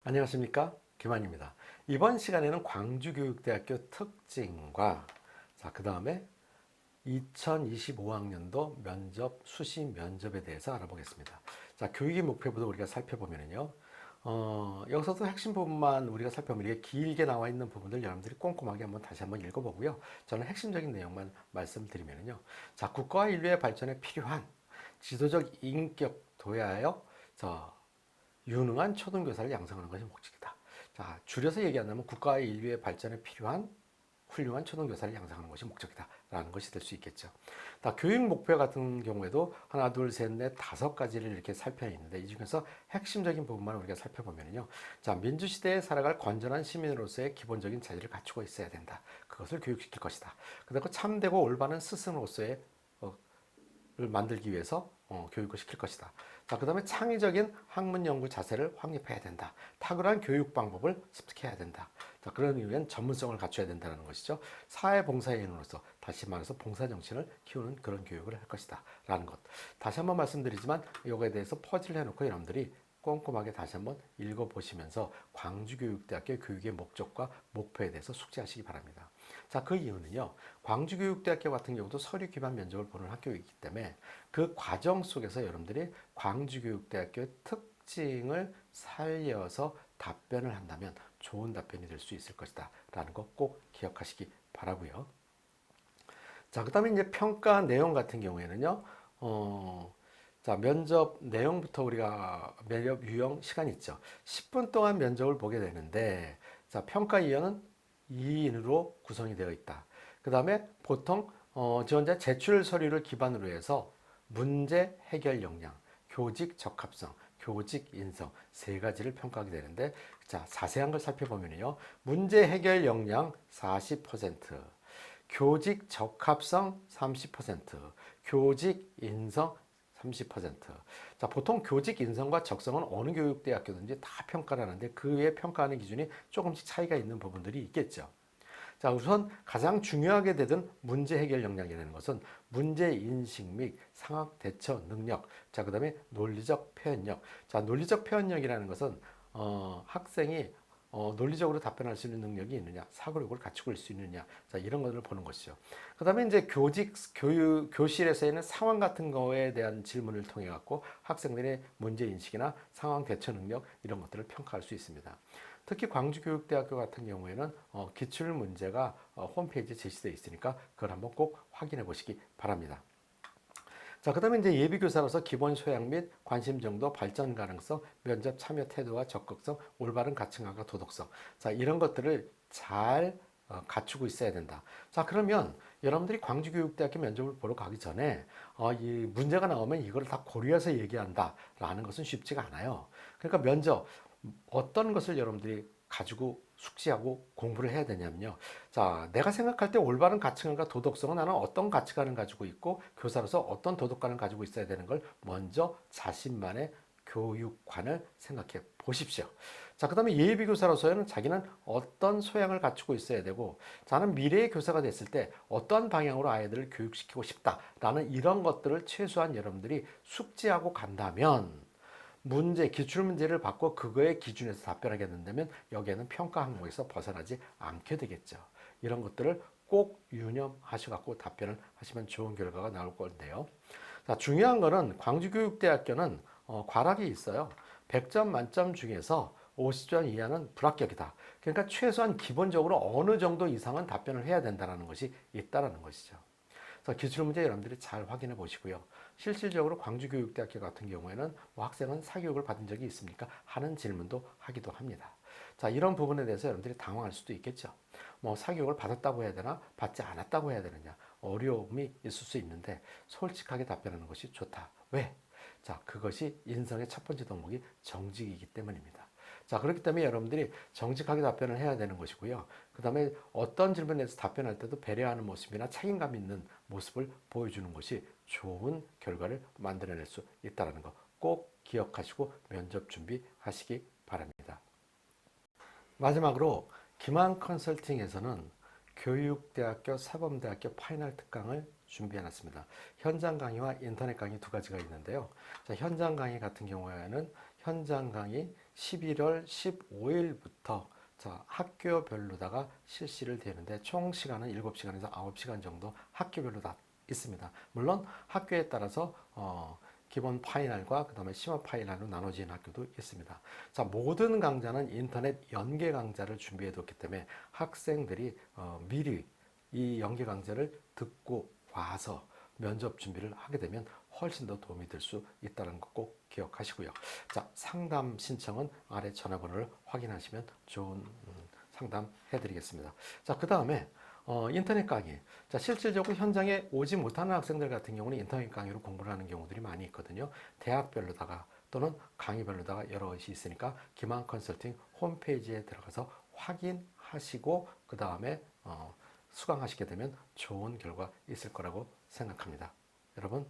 안녕하십니까, 김한입니다. 이번 시간에는 광주교육대학교 특징과 그 다음에 2025학년도 면접, 수시 면접에 대해서 알아보겠습니다. 교육의 목표부터 우리가 살펴보면요. 여기서도 핵심 부분만 우리가 살펴보면 이게 길게 나와 있는 부분들 여러분들이 꼼꼼하게 다시 한번 읽어보고요. 저는 핵심적인 내용만 말씀드리면요. 국가와 인류의 발전에 필요한 지도적 인격 도야하여 유능한 초등교사를 양성하는 것이 목적이다. 줄여서 얘기한다면 국가의 인류의 발전에 필요한 훌륭한 초등교사를 양성하는 것이 목적이다 라는 것이 될 수 있겠죠. 교육 목표 같은 경우에도 하나, 둘, 셋, 넷, 다섯 가지를 이렇게 살펴 있는데, 이 중에서 핵심적인 부분만 우리가 살펴보면요. 민주시대에 살아갈 건전한 시민으로서의 기본적인 자질을 갖추고 있어야 된다. 그것을 교육시킬 것이다. 그리고 참되고 올바른 스승으로서의 를 만들기 위해서 교육을 시킬 것이다. 그 다음에 창의적인 학문 연구 자세를 확립해야 된다. 탁월한 교육 방법을 습득해야 된다. 그런 이유엔 전문성을 갖춰야 된다는 것이죠. 사회봉사인으로서 다시 말해서 봉사정신을 키우는 그런 교육을 할 것이다 라는 것. 다시 한번 말씀드리지만 이거에 대해서 퍼즐을 해놓고 여러분들이 꼼꼼하게 다시 한번 읽어보시면서 광주교육대학교 교육의 목적과 목표에 대해서 숙지하시기 바랍니다. 그 이유는요. 광주교육대학교 같은 경우도 서류 기반 면접을 보는 학교이기 때문에 그 과정 속에서 여러분들이 광주교육대학교의 특징을 살려서 답변을 한다면 좋은 답변이 될 수 있을 것이다 라는 거 꼭 기억하시기 바라고요. 그 다음에 이제 평가 내용 같은 경우에는요. 면접 내용부터 우리가 면접 유형 시간 있죠. 10분 동안 면접을 보게 되는데, 평가 이연은 2인으로 구성이 되어 있다. 그 다음에 보통 지원자 제출 서류를 기반으로 해서 문제 해결 역량, 교직 적합성, 교직 인성 세 가지를 평가하게 되는데, 자세한 걸 살펴보면요. 문제 해결 역량 40%, 교직 적합성 30%, 교직 인성 30%. 보통 교직 인성과 적성은 어느 교육대학교든지 다 평가를 하는데 그 외에 평가하는 기준이 조금씩 차이가 있는 부분들이 있겠죠. 우선 가장 중요하게 되던 문제 해결 역량이라는 것은 문제 인식 및 상황 대처 능력, 그 다음에 논리적 표현력. 논리적 표현력이라는 것은 학생이 논리적으로 답변할 수 있는 능력이 있느냐, 사고력을 갖추고 있을 수 있느냐, 이런 것을 보는 것이죠. 그 다음에 이제 교실에서의 상황 같은 거에 대한 질문을 통해 갖고 학생들의 문제 인식이나 상황 대처 능력 이런 것들을 평가할 수 있습니다. 특히 광주교육대학교 같은 경우에는 기출 문제가 홈페이지에 제시되어 있으니까 그걸 한번 꼭 확인해 보시기 바랍니다. 그 다음에 이제 예비교사로서 기본 소양 및 관심 정도, 발전 가능성, 면접 참여 태도와 적극성, 올바른 가치관과 도덕성. 이런 것들을 잘 갖추고 있어야 된다. 그러면 여러분들이 광주교육대학교 면접을 보러 가기 전에 이 문제가 나오면 이걸 다 고려해서 얘기한다라는 것은 쉽지가 않아요. 그러니까 면접 어떤 것을 여러분들이 가지고 숙지하고 공부를 해야 되냐면요. 내가 생각할 때 올바른 가치관과 도덕성은 나는 어떤 가치관을 가지고 있고 교사로서 어떤 도덕관을 가지고 있어야 되는 걸 먼저 자신만의 교육관을 생각해 보십시오. 그 다음에 예비교사로서는 자기는 어떤 소양을 갖추고 있어야 되고, 나는 미래의 교사가 됐을 때 어떠한 방향으로 아이들을 교육시키고 싶다라는 이런 것들을 최소한 여러분들이 숙지하고 간다면 문제, 기출문제를 받고 그거의 기준에서 답변하게 된다면 여기에는 평가 항목에서 벗어나지 않게 되겠죠. 이런 것들을 꼭 유념하셔갖고 답변을 하시면 좋은 결과가 나올 건데요. 중요한 거는 광주교육대학교는 과락이 있어요. 100점 만점 중에서 50점 이하는 불합격이다. 그러니까 최소한 기본적으로 어느 정도 이상은 답변을 해야 된다는 것이 있다는 것이죠. 기출문제 여러분들이 잘 확인해 보시고요. 실질적으로 광주교육대학교 같은 경우에는 학생은 사교육을 받은 적이 있습니까? 하는 질문도 하기도 합니다. 이런 부분에 대해서 여러분들이 당황할 수도 있겠죠. 사교육을 받았다고 해야 되나? 받지 않았다고 해야 되느냐? 어려움이 있을 수 있는데 솔직하게 답변하는 것이 좋다. 왜? 그것이 인성의 첫 번째 덕목이 정직이기 때문입니다. 그렇기 때문에 여러분들이 정직하게 답변을 해야 되는 것이고요. 그 다음에 어떤 질문에 대해서 답변할 때도 배려하는 모습이나 책임감 있는 모습을 보여주는 것이 좋은 결과를 만들어낼 수 있다는 거 꼭 기억하시고 면접 준비하시기 바랍니다. 마지막으로 김한 컨설팅에서는 교육대학교, 사범대학교 파이널 특강을 준비해놨습니다. 현장 강의와 인터넷 강의 두 가지가 있는데요. 현장 강의 같은 경우에는 현장 강의 11월 15일부터 자, 학교별로다가 실시를 되는데 총 시간은 7시간에서 9시간 정도 학교별로 다 있습니다. 물론 학교에 따라서 기본 파이널과 그다음에 심화 파이널로 나눠지는 학교도 있습니다. 자, 모든 강좌는 인터넷 연계 강좌를 준비해 뒀기 때문에 학생들이 미리 이 연계 강좌를 듣고 와서 면접 준비를 하게 되면 훨씬 더 도움이 될 수 있다는 거 꼭 기억하시고요. 자, 상담 신청은 아래 전화번호를 확인하시면 좋은 상담 해드리겠습니다. 자, 그 다음에 인터넷 강의. 자, 실질적으로 현장에 오지 못하는 학생들 같은 경우는 인터넷 강의로 공부를 하는 경우들이 많이 있거든요. 대학별로다가 또는 강의별로다가 여러 것이 있으니까 기만 컨설팅 홈페이지에 들어가서 확인하시고 그 다음에 수강하시게 되면 좋은 결과 있을 거라고 생각합니다. 여러분